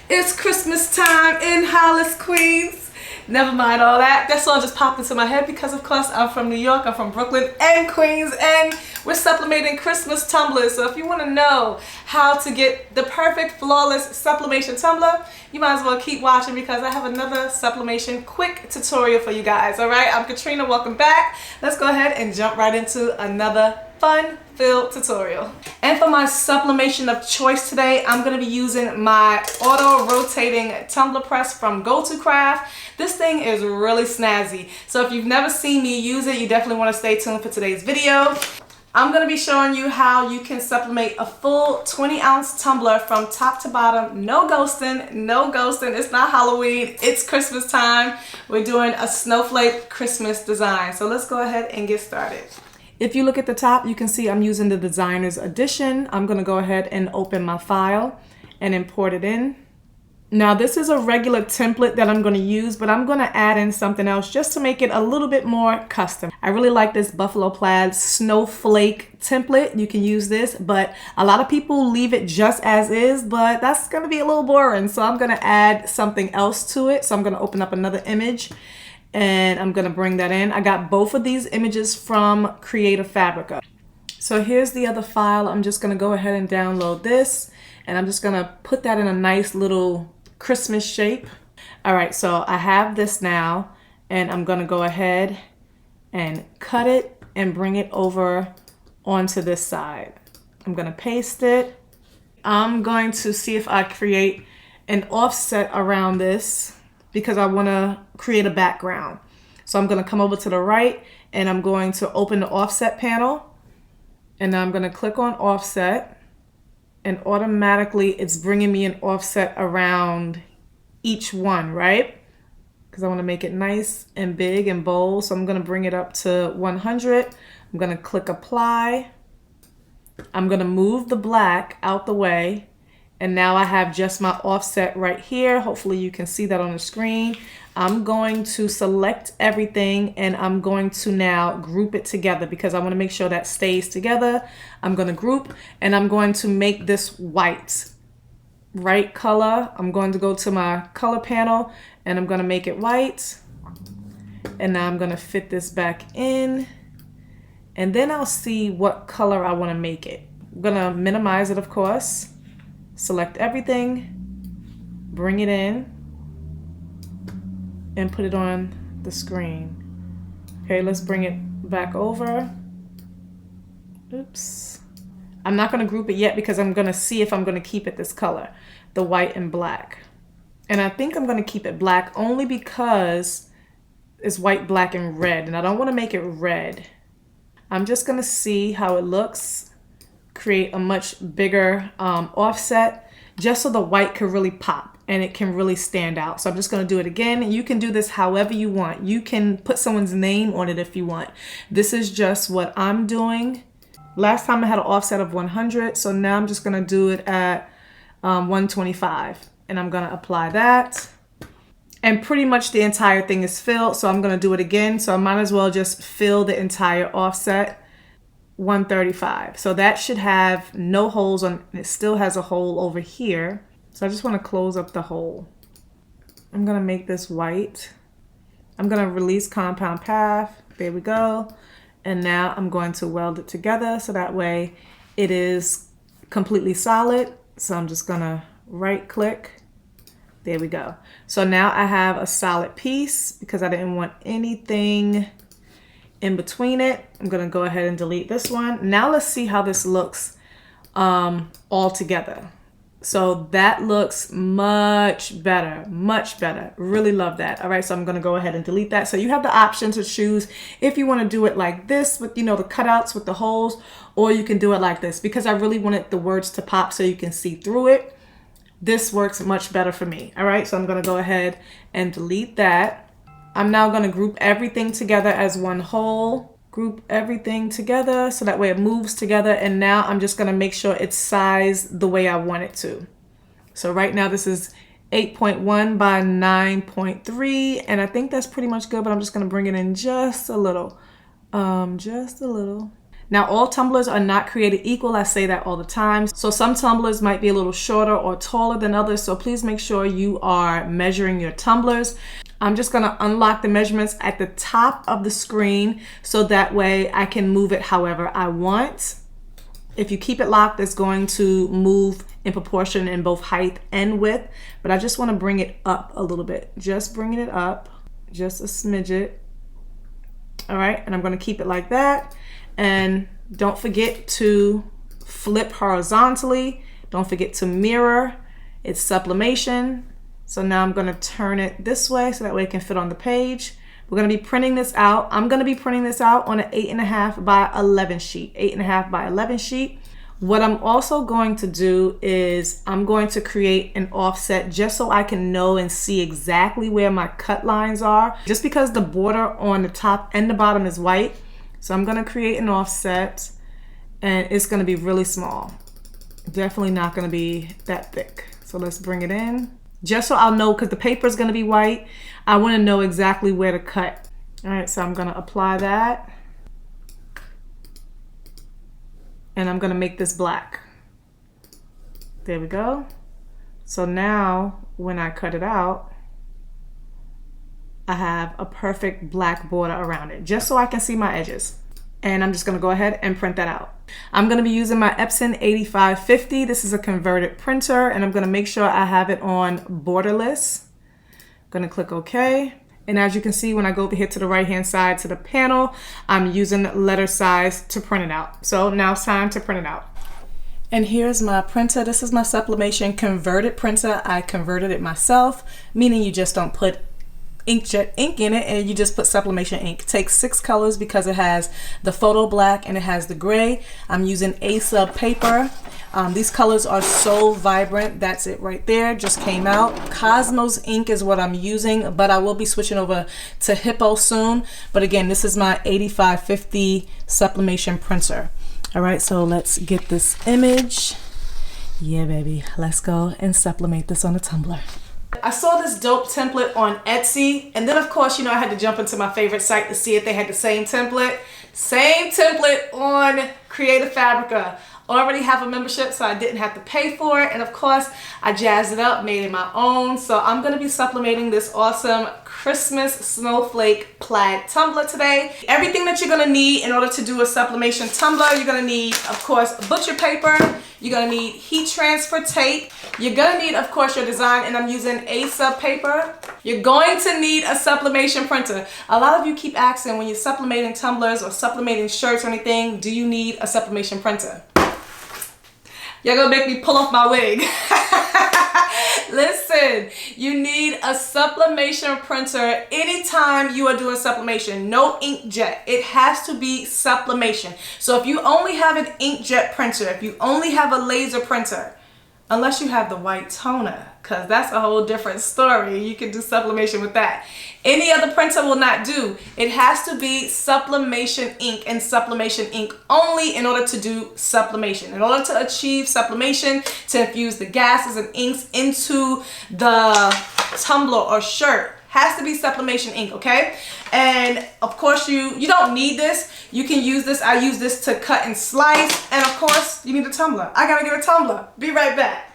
It's Christmas time in Hollis, Queens. Never mind all that. That song just popped into my head because, of course, I'm from New York, I'm from Brooklyn and Queens, and we're sublimating Christmas tumblers. So if you want to know how to get the perfect, flawless sublimation tumbler, you might as well keep watching because I have another sublimation quick tutorial for you guys. All right, I'm Katrina. Welcome back. Let's go ahead and jump right into another fun-filled tutorial. And for my sublimation of choice today, I'm going to be using my auto-rotating tumbler press from Go2Craft. This thing is really snazzy. So if you've never seen me use it, you definitely want to stay tuned for today's video. I'm going to be showing you how you can sublimate a full 20-ounce tumbler from top to bottom. No ghosting, no ghosting. It's not Halloween, it's Christmas time. We're doing a snowflake Christmas design. So let's go ahead and get started. If you look at the top, you can see I'm using the designer's edition. I'm going to go ahead and open my file and import it in. Now this is a regular template that I'm going to use, but I'm going to add in something else just to make it a little bit more custom. I really like this buffalo plaid snowflake template. You can use this, but a lot of people leave it just as is, but that's going to be a little boring. So I'm going to add something else to it. So I'm going to open up another image and I'm going to bring that in. I got both of these images from Creative Fabrica. So here's the other file. I'm just going to go ahead and download this, and I'm just going to put that in a nice little Christmas shape. All right, so I have this now, and I'm going to go ahead and cut it and bring it over onto this side. I'm going to paste it. I'm going to see if I create an offset around this because I want to create a background. So I'm going to come over to the right and I'm going to open the offset panel, and I'm going to click on offset, and automatically it's bringing me an offset around each one, right? Because I want to make it nice and big and bold. So I'm going to bring it up to 100. I'm going to click apply. I'm going to move the black out the way. And now I have just my offset right here. Hopefully you can see that on the screen. I'm going to select everything and I'm going to now group it together because I want to make sure that stays together. I'm going to group and I'm going to make this white. Right color. I'm going to go to my color panel and I'm going to make it white. And now I'm going to fit this back in. And then I'll see what color I want to make it. I'm going to minimize it, of course. Select everything, bring it in, and put it on the screen. Okay, let's bring it back over. Oops. I'm not going to group it yet because I'm going to see if I'm going to keep it this color, the white and black. And I think I'm going to keep it black only because it's white, black, and red, and I don't want to make it red. I'm just going to see how it looks. Create a much bigger offset just so the white can really pop and it can really stand out. So I'm just going to do it again. You can do this however you want. You can put someone's name on it if you want. This is just what I'm doing. Last time I had an offset of 100, so now I'm just going to do it at 125, and I'm going to apply that. And pretty much the entire thing is filled, so I'm going to do it again. So I might as well just fill the entire offset. 135. So that should have no holes on it. Still has a hole over here. So I just want to close up the hole. I'm going to make this white. I'm going to release compound path. There we go. And now I'm going to weld it together so that way it is completely solid. So I'm just going to right click. There we go. So now I have a solid piece because I didn't want anything in between it. I'm going to go ahead and delete this one. Now let's see how this looks all together. So that looks much better, much better. Really love that. All right, so I'm going to go ahead and delete that. So you have the option to choose if you want to do it like this with, you know, the cutouts with the holes, or you can do it like this because I really wanted the words to pop so you can see through it. This works much better for me. All right, so I'm going to go ahead and delete that. I'm now going to group everything together as one whole. Group everything together so that way it moves together. And now I'm just going to make sure it's sized the way I want it to. So right now this is 8.1 by 9.3. And I think that's pretty much good, but I'm just going to bring it in just a little. Now, all tumblers are not created equal. I say that all the time. So some tumblers might be a little shorter or taller than others. So please make sure you are measuring your tumblers. I'm just gonna unlock the measurements at the top of the screen so that way I can move it however I want. If you keep it locked, it's going to move in proportion in both height and width, but I just wanna bring it up a little bit. Just bringing it up, just a smidget. All right, and I'm gonna keep it like that. And don't forget to flip horizontally. Don't forget to mirror. It's sublimation. So now I'm gonna turn it this way so that way it can fit on the page. We're gonna be printing this out. I'm gonna be printing this out on an 8.5 by 11 sheet, 8.5 by 11 sheet. What I'm also going to do is I'm going to create an offset just so I can know and see exactly where my cut lines are. Just because the border on the top and the bottom is white, so I'm gonna create an offset and it's gonna be really small. Definitely not gonna be that thick. So let's bring it in. Just so I'll know, because the paper is gonna be white, I wanna know exactly where to cut. All right, so I'm gonna apply that. And I'm gonna make this black. There we go. So now when I cut it out, I have a perfect black border around it, just so I can see my edges. And I'm just gonna go ahead and print that out. I'm gonna be using my Epson 8550. This is a converted printer, and I'm gonna make sure I have it on borderless. I'm gonna click OK. And as you can see, when I go over here to the right-hand side to the panel, I'm using letter size to print it out. So now it's time to print it out. And here's my printer. This is my Sublimation converted printer. I converted it myself, meaning you just don't put inkjet ink in it and you just put sublimation ink. It takes 6 colors because it has the photo black and it has the gray. I'm using A-sub paper. These colors are so vibrant. That's it right there, just came out. Cosmos ink is what I'm using, but I will be switching over to Hippo soon. But again, this is my 8550 sublimation printer. All right, so let's get this image. Yeah, baby, let's go and sublimate this on a tumbler. I saw this dope template on Etsy, and then of course, you know, I had to jump into my favorite site to see if they had the same template. Same template on Creative Fabrica. Already have a membership, so I didn't have to pay for it, and of course I jazzed it up, made it my own. So I'm going to be sublimating this awesome Christmas snowflake plaid tumbler today. Everything that you're going to need in order to do a sublimation tumbler, you're going to need, of course, butcher paper. You're going to need heat transfer tape. You're going to need, of course, your design, and I'm using A-sub paper. You're going to need a sublimation printer. A lot of you keep asking when you're sublimating tumblers or sublimating shirts or anything, do you need a sublimation printer? Y'all gonna make me pull off my wig. Listen, you need a sublimation printer anytime you are doing sublimation. No inkjet. It has to be sublimation. So if you only have an inkjet printer, if you only have a laser printer, unless you have the white toner, because that's a whole different story. You can do sublimation with that. Any other printer will not do. It has to be sublimation ink and sublimation ink only in order to do sublimation. In order to achieve sublimation, to infuse the gases and inks into the tumbler or shirt, has to be sublimation ink, okay? And of course you don't need this. You can use this. I use this to cut and slice. And of course you need a tumbler. I gotta get a tumbler. Be right back.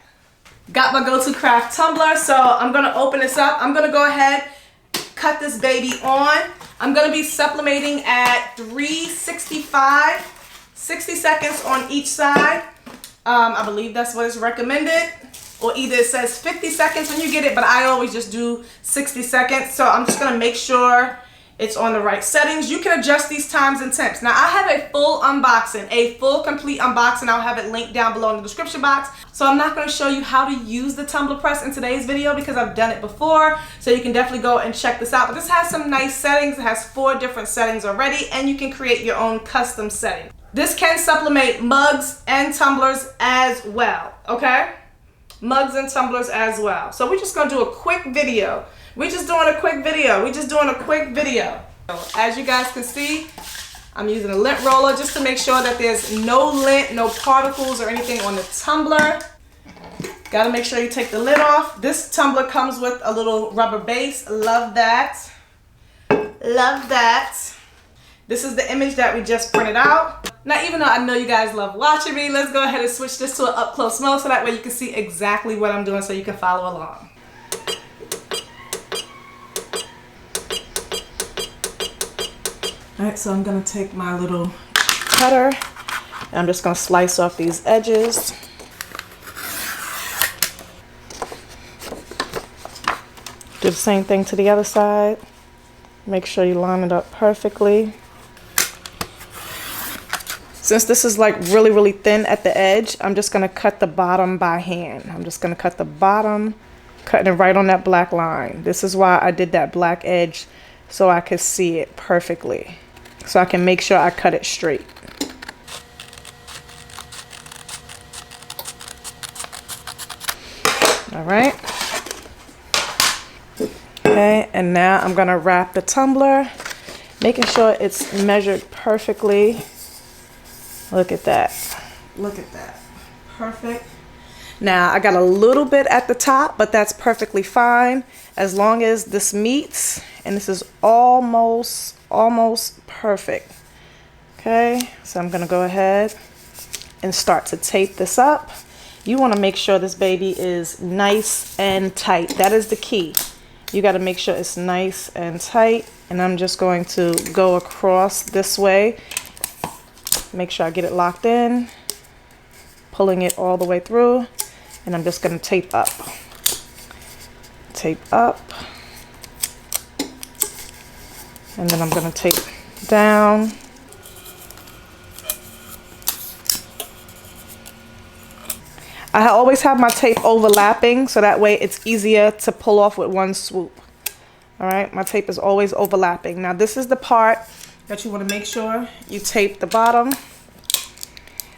Got my Go2Craft tumbler, so I'm gonna open this up. I'm gonna go ahead, cut this baby on. I'm gonna be sublimating at 365, 60 seconds on each side. I believe that's what is recommended. Or either it says 50 seconds when you get it, but I always just do 60 seconds. So I'm just gonna make sure it's on the right settings. You can adjust these times and temps. Now I have a full unboxing, a full complete unboxing. I'll have it linked down below in the description box. So I'm not gonna show you how to use the tumbler press in today's video because I've done it before. So you can definitely go and check this out. But this has some nice settings. It has 4 different settings already, and you can create your own custom setting. This can sublimate mugs and tumblers as well, okay? Mugs and tumblers as well. So we're just gonna do a quick video. We're just doing a quick video. As you guys can see, I'm using a lint roller just to make sure that there's no lint, no particles or anything on the tumbler. Gotta make sure you take the lid off. This tumbler comes with a little rubber base. Love that. Love that. This is the image that we just printed out. now even though I know you guys love watching me, let's go ahead and switch this to an up close mode so that way you can see exactly what I'm doing so you can follow along. Alright, so I'm gonna take my little cutter and I'm just gonna slice off these edges. Do the same thing to the other side. Make sure you line it up perfectly. Since this is like really thin at the edge, I'm just gonna cut the bottom by hand. I'm just gonna cut the bottom, cutting it right on that black line. This is why I did that black edge, so I could see it perfectly. So I can make sure I cut it straight. All right. Okay, and now I'm gonna wrap the tumbler, making sure it's measured perfectly. Look at that. Look at that. Perfect. Now I got a little bit at the top, but that's perfectly fine as long as this meets, and this is almost perfect. Okay, so I'm gonna go ahead and start to tape this up. You want to make sure this baby is nice and tight. That is the key. You got to make sure it's nice and tight, and I'm just going to go across this way. Make sure I get it locked in, pulling it all the way through, and I'm just going to tape up. Tape up. And then I'm going to tape down. I always have my tape overlapping so that way it's easier to pull off with one swoop. All right, my tape is always overlapping. Now this is the part that you want to make sure you tape the bottom.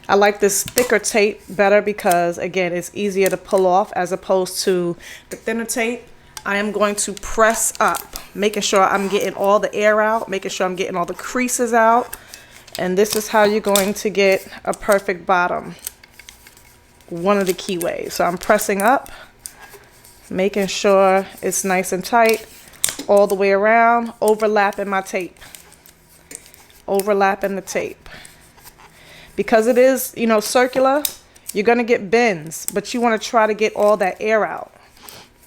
I like this thicker tape better because again, it's easier to pull off as opposed to the thinner tape. I am going to press up, making sure I'm getting all the air out, making sure I'm getting all the creases out. And this is how you're going to get a perfect bottom. One of the key ways. So I'm pressing up, making sure it's nice and tight all the way around, overlapping my tape. Overlapping the tape. Because it is, you know, circular, you're going to get bends, but you want to try to get all that air out.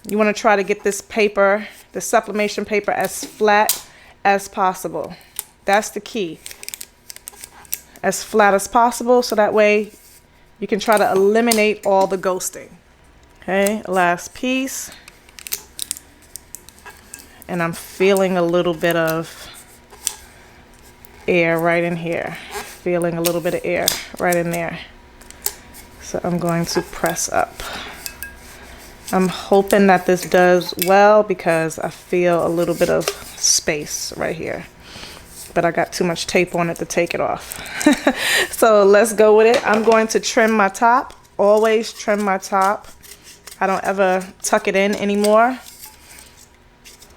You want to try to get this paper, the sublimation paper, as flat as possible. That's the key. As flat as possible, so that way you can try to eliminate all the ghosting. Okay, last piece. And I'm feeling a little bit of air right in here. Feeling a little bit of air right in there. So I'm going to press up. I'm hoping that this does well because I feel a little bit of space right here. But I got too much tape on it to take it off. So let's go with it. I'm going to trim my top. Always trim my top. I don't ever tuck it in anymore.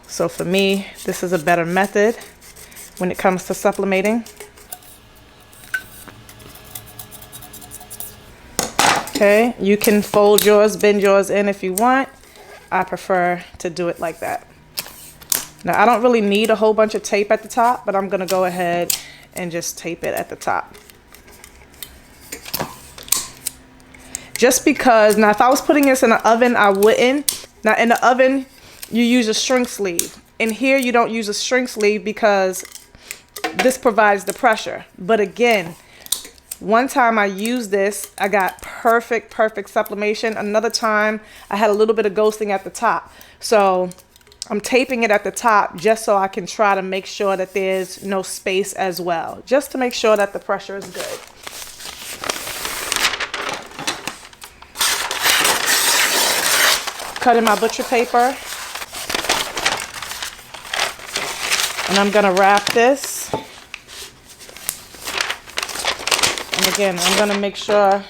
So for me, this is a better method when it comes to sublimating. Okay, you can fold yours, bend yours in if you want. I prefer to do it like that. Now, I don't really need a whole bunch of tape at the top, but I'm going to go ahead and just tape it at the top. Just because, now if I was putting this in an oven, I wouldn't. Now in the oven, you use a shrink sleeve. In here, you don't use a shrink sleeve because this provides the pressure. But again, one time I used this, I got perfect sublimation. Another time, I had a little bit of ghosting at the top. So I'm taping it at the top just so I can try to make sure that there's no space as well. Just to make sure that the pressure is good. Cutting my butcher paper. And I'm gonna wrap this. And again, I'm gonna make sure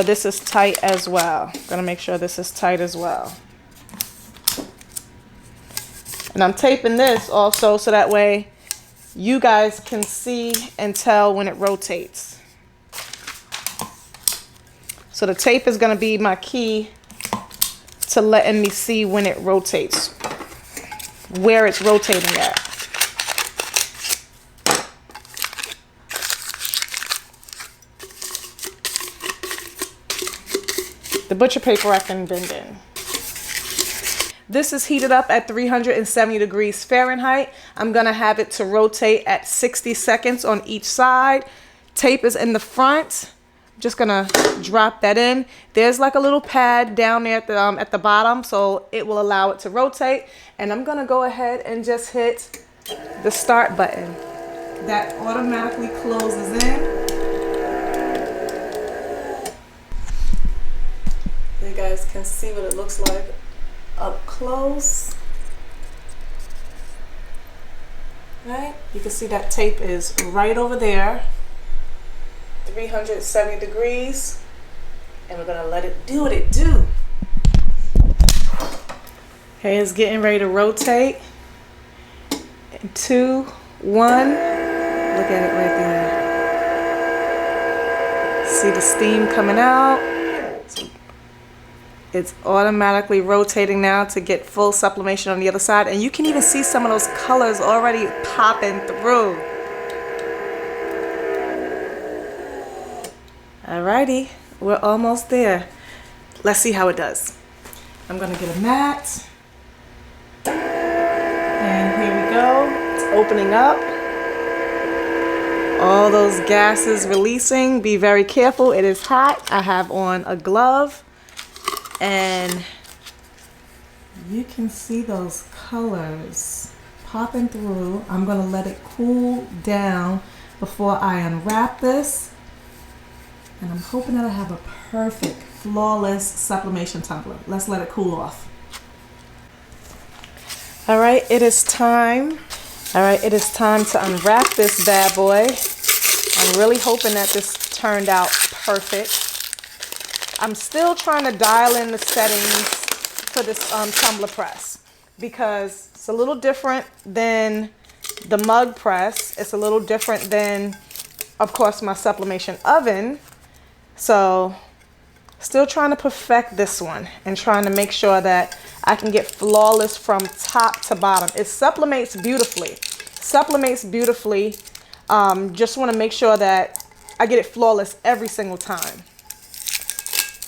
this is tight as well. Gonna make sure this is tight as well. And I'm taping this also so that way you guys can see and tell when it rotates. So the tape is gonna be my key to letting me see when it rotates. where it's rotating at. The butcher paper I can bend in. This is heated up at 370 degrees Fahrenheit. I'm gonna have it to rotate at 60 seconds on each side. Tape is in the front. I'm just gonna drop that in. There's like a little pad down there at the bottom, so it will allow it to rotate. And I'm gonna go ahead and just hit the start button. That automatically closes in. You guys can see what it looks like up close. Right? You can see that tape is right over there. 370 degrees. And we're gonna let it do what it do. Okay, it's getting ready to rotate. And 2, 1. Look at it right there. See the steam coming out. It's automatically rotating now to get full sublimation on the other side. And you can even see some of those colors already popping through. Alrighty, we're almost there. Let's see how it does. I'm gonna get a mat. And here we go. It's opening up. All those gases releasing. Be very careful, it is hot. I have on a glove. And you can see those colors popping through. I'm gonna let it cool down before I unwrap this. And I'm hoping that I have a perfect, flawless sublimation tumbler. Let's let it cool off. All right, it is time. All right, it is time to unwrap this bad boy. I'm really hoping that this turned out perfect. I'm still trying to dial in the settings for this tumbler press because it's a little different than the mug press. It's a little different than, of course, my sublimation oven. So still trying to perfect this one and trying to make sure that I can get flawless from top to bottom. It sublimates beautifully. Sublimates beautifully. Just want to make sure that I get it flawless every single time.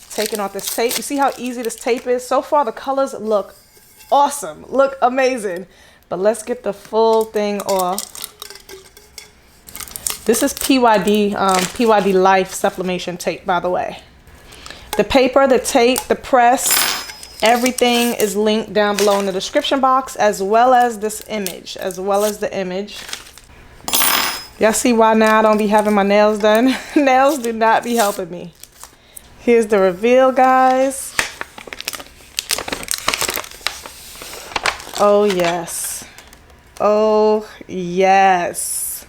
Taking off this tape. You see how easy this tape is? So far the colors look awesome, look amazing. But let's get the full thing off. This is PYD Life sublimation tape, by the way. The paper, the tape, the press, everything is linked down below in the description box, as well as this image, Y'all see why now I don't be having my nails done? Nails do not be helping me. Here's the reveal, guys. Oh, yes. Oh, yes.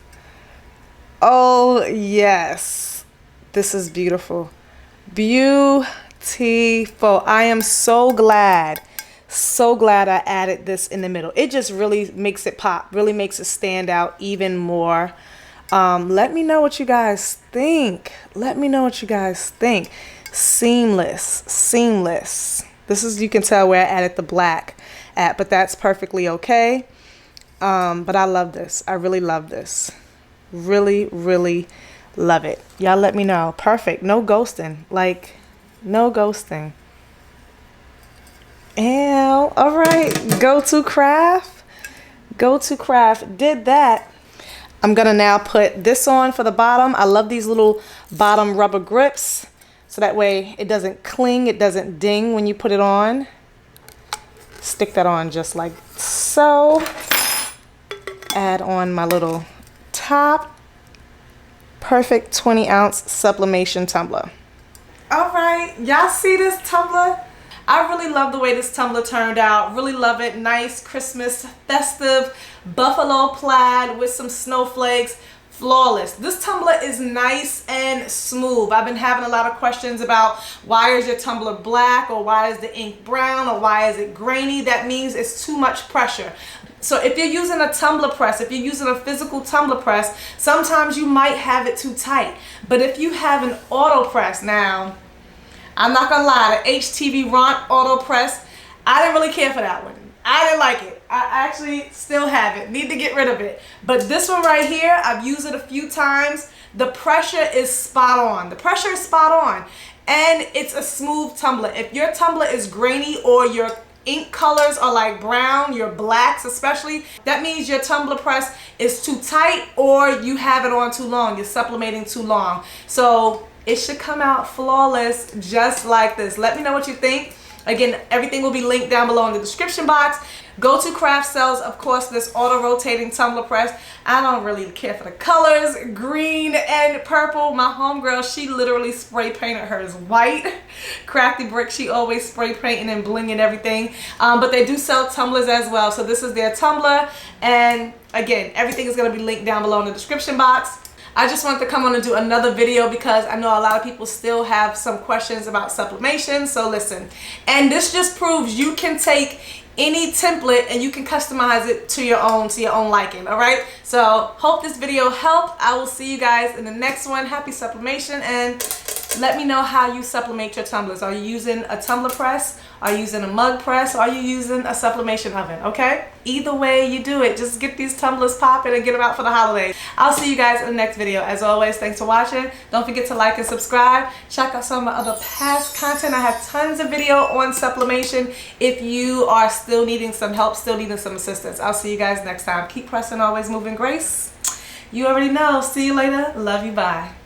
Oh, yes. This is beautiful. Beautiful. I am so glad I added this in the middle. It just really makes it pop, really makes it stand out even more. Let me know what you guys think. Seamless. This is, you can tell where I added the black at, but that's perfectly okay. But I love this. I really love this. Really love it. Y'all let me know. Perfect. No ghosting. Like, no ghosting. And all right, Go2Craft did that. I'm gonna now put this on for the bottom. I love these little bottom rubber grips, so that way it doesn't cling, it doesn't ding when you put it on. Stick that on just like so. Add on my little top. Perfect 20-ounce sublimation tumbler. All right, y'all see this tumbler? I really love the way this tumbler turned out. Really love it. Nice, Christmas, festive, buffalo plaid with some snowflakes. Flawless. This tumbler is nice and smooth. I've been having a lot of questions about why is your tumbler black, or why is the ink brown, or why is it grainy. That means it's too much pressure. So if you're using a tumbler press, if you're using a physical tumbler press, sometimes you might have it too tight. But if you have an auto press, now, I'm not gonna lie, the HTV Ront auto press, I didn't really care for that one. I didn't like it. I actually still have it. Need to get rid of it. But this one right here, I've used it a few times. The pressure is spot on. The pressure is spot on. And it's a smooth tumbler. If your tumbler is grainy or your ink colors are like brown, your blacks especially, that means your tumbler press is too tight or you have it on too long. You're sublimating too long. So it should come out flawless just like this. Let me know what you think. Again, everything will be linked down below in the description box. Go2Craft sells, of course, this auto-rotating tumbler press. I don't really care for the colors, green and purple. My homegirl, she literally spray painted hers white. Crafty Brick, she always spray painting and blinging everything. But they do sell tumblers as well. So this is their tumbler. And again, everything is going to be linked down below in the description box. I just wanted to come on and do another video because I know a lot of people still have some questions about sublimation. So listen, and this just proves you can take any template and you can customize it to your own liking. All right, so hope this video helped. I will see you guys in the next one. Happy sublimation, and let me know how you sublimate your tumblers. Are you using a tumbler press? Are you using a mug press? Or are you using a sublimation oven? Okay, either way you do it, just get these tumblers popping and get them out for the holidays. I'll see you guys in the next video. As always, thanks for watching. Don't forget to like and subscribe. Check out some of my other past content. I have tons of video on sublimation if you are still needing some help, still needing some assistance. I'll see you guys next time. Keep pressing, always moving grace. You already know. See you later. Love you. Bye.